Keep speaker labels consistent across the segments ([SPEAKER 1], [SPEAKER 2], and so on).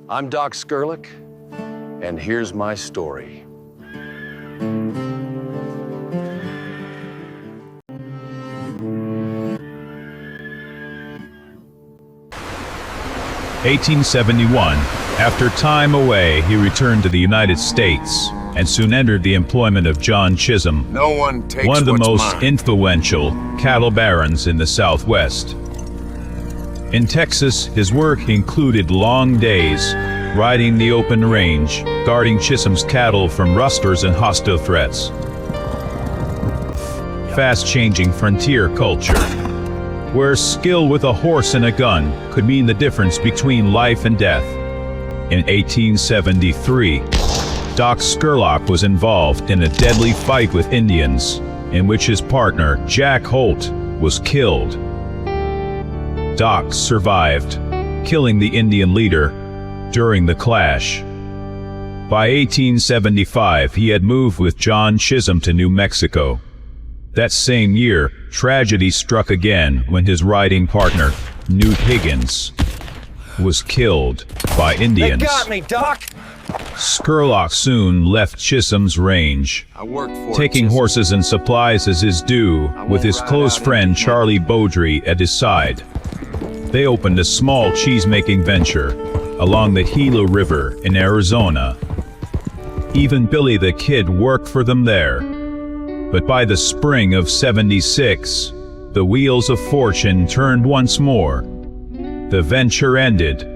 [SPEAKER 1] I'm Doc Scurlock, and here's my story.
[SPEAKER 2] (1871). After time away, he returned to the United States and soon entered the employment of John Chisholm,
[SPEAKER 3] one
[SPEAKER 2] of the most influential cattle barons in the Southwest. In Texas, his work included long days, riding the open range, guarding Chisholm's cattle from rustlers and hostile threats. Fast-changing frontier culture, where skill with a horse and a gun could mean the difference between life and death. In 1873, Doc Scurlock was involved in a deadly fight with Indians, in which his partner, Jack Holt, was killed. Doc survived, killing the Indian leader during the clash. By 1875, he had moved with John Chisholm to New Mexico. That same year, tragedy struck again when his riding partner, Newt Higgins, was killed by Indians.
[SPEAKER 1] They got me, Doc!
[SPEAKER 2] Scurlock soon left Chisholm's range, taking horses and supplies as his due, with his close friend Charlie Bowdre at his side. They opened a small cheese-making venture along the Gila River in Arizona. Even Billy the Kid worked for them there. But by the spring of '76, the wheels of fortune turned once more. The venture ended.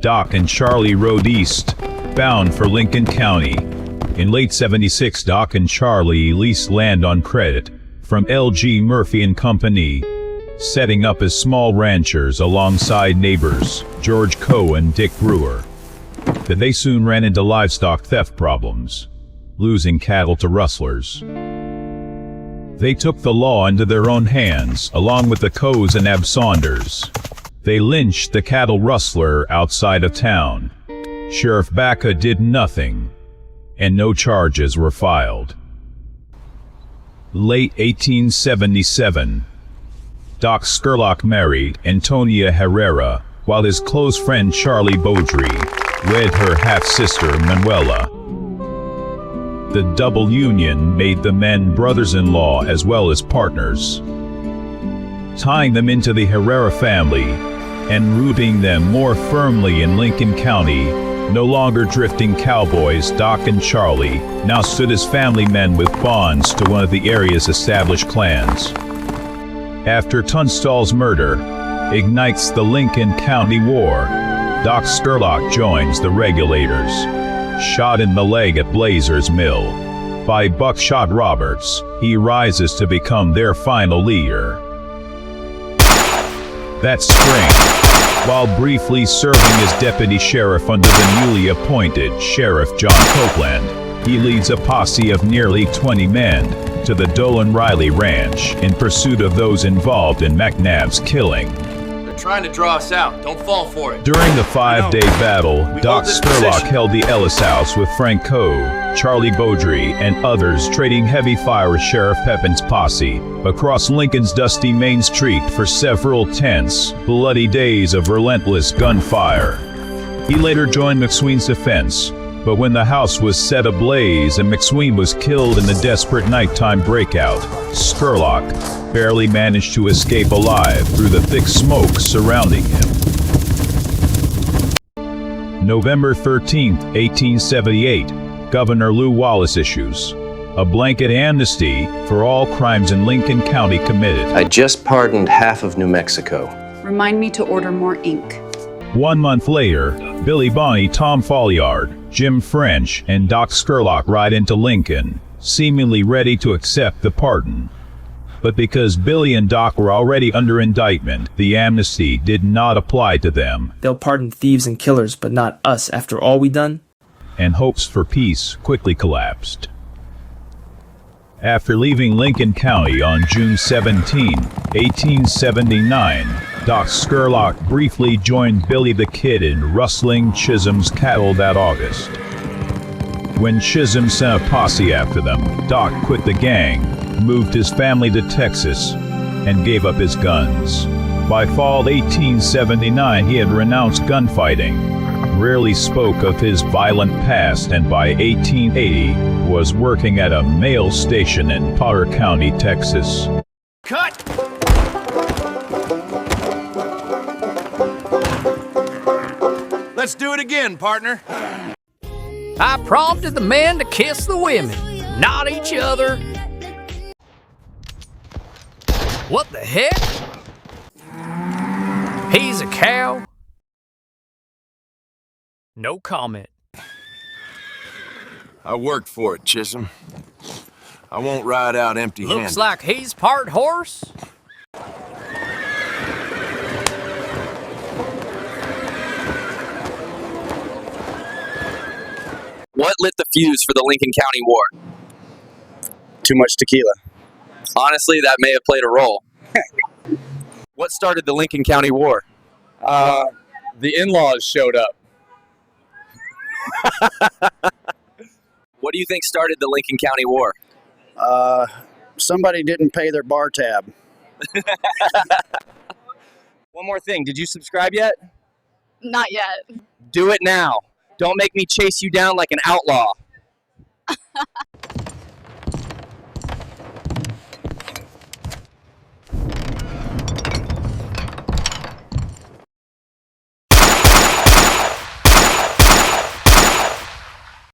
[SPEAKER 2] Doc and Charlie rode east, bound for Lincoln County. In late '76, Doc and Charlie leased land on credit from L.G. Murphy and Company, setting up as small ranchers alongside neighbors George Coe and Dick Brewer. But they soon ran into livestock theft problems, losing cattle to rustlers. They took the law into their own hands, along with the Coes and Absaunders. They lynched the cattle rustler outside of town. Sheriff Baca did nothing, and no charges were filed. Late 1877, Doc Scurlock married Antonia Herrera, while his close friend Charlie Bowdre wed her half-sister Manuela. The double union made the men brothers-in-law as well as partners, tying them into the Herrera family and rooting them more firmly in Lincoln County. No longer drifting cowboys, Doc and Charlie now stood as family men with bonds to one of the area's established clans. After Tunstall's murder ignites the Lincoln County War, Doc Scurlock joins the Regulators, shot in the leg at Blazer's Mill by Buckshot Roberts. He rises to become their final leader. That spring, while briefly serving as deputy sheriff under the newly appointed Sheriff John Copeland, he leads a posse of nearly 20 men to the Dolan Riley Ranch in pursuit of those involved in McNabb's killing.
[SPEAKER 4] Trying to draw us out. Don't fall for it.
[SPEAKER 2] During the 5-day battle, Doc Scurlock held the Ellis House with Frank Coe, Charlie Bowdre, and others, trading heavy fire with Sheriff Pepin's posse across Lincoln's dusty Main Street for several tense, bloody days of relentless gunfire. He later joined McSween's defense, but when the house was set ablaze and McSween was killed in the desperate nighttime breakout, Scurlock barely managed to escape alive through the thick smoke surrounding him. November 13, 1878, Governor Lew Wallace issues a blanket amnesty for all crimes in Lincoln County committed.
[SPEAKER 1] I just pardoned half of New Mexico.
[SPEAKER 5] Remind me to order more ink.
[SPEAKER 2] 1 month later, Billy Bonney, Tom Folliard, Jim French, and Doc Scurlock ride into Lincoln, seemingly ready to accept the pardon. But because Billy and Doc were already under indictment, the amnesty did not apply to them.
[SPEAKER 6] They'll pardon thieves and killers, but not us after all we done?
[SPEAKER 2] And hopes for peace quickly collapsed. After leaving Lincoln County on June 17, 1879, Doc Scurlock briefly joined Billy the Kid in rustling Chisholm's cattle that August. When Chisholm sent a posse after them, Doc quit the gang, moved his family to Texas, and gave up his guns. By fall 1879, he had renounced gunfighting, Chisholm rarely spoke of his violent past, and by 1880 was working at a mail station in Potter County, Texas.
[SPEAKER 4] Cut! Let's do it again, partner.
[SPEAKER 3] I prompted the men to kiss the women, not each other. What the heck? He's a cow? No comment.
[SPEAKER 4] I worked for it, Chisholm. I won't ride out empty-handed.
[SPEAKER 3] Looks like he's part horse.
[SPEAKER 7] What lit the fuse for the Lincoln County War?
[SPEAKER 8] Too much tequila.
[SPEAKER 7] Honestly, that may have played a role. What started the Lincoln County War?
[SPEAKER 8] The in-laws showed up.
[SPEAKER 7] What do you think started the Lincoln County War?
[SPEAKER 8] Somebody didn't pay their bar tab.
[SPEAKER 7] One more thing. Did you subscribe yet?
[SPEAKER 9] Not yet.
[SPEAKER 7] Do it now. Don't make me chase you down like an outlaw.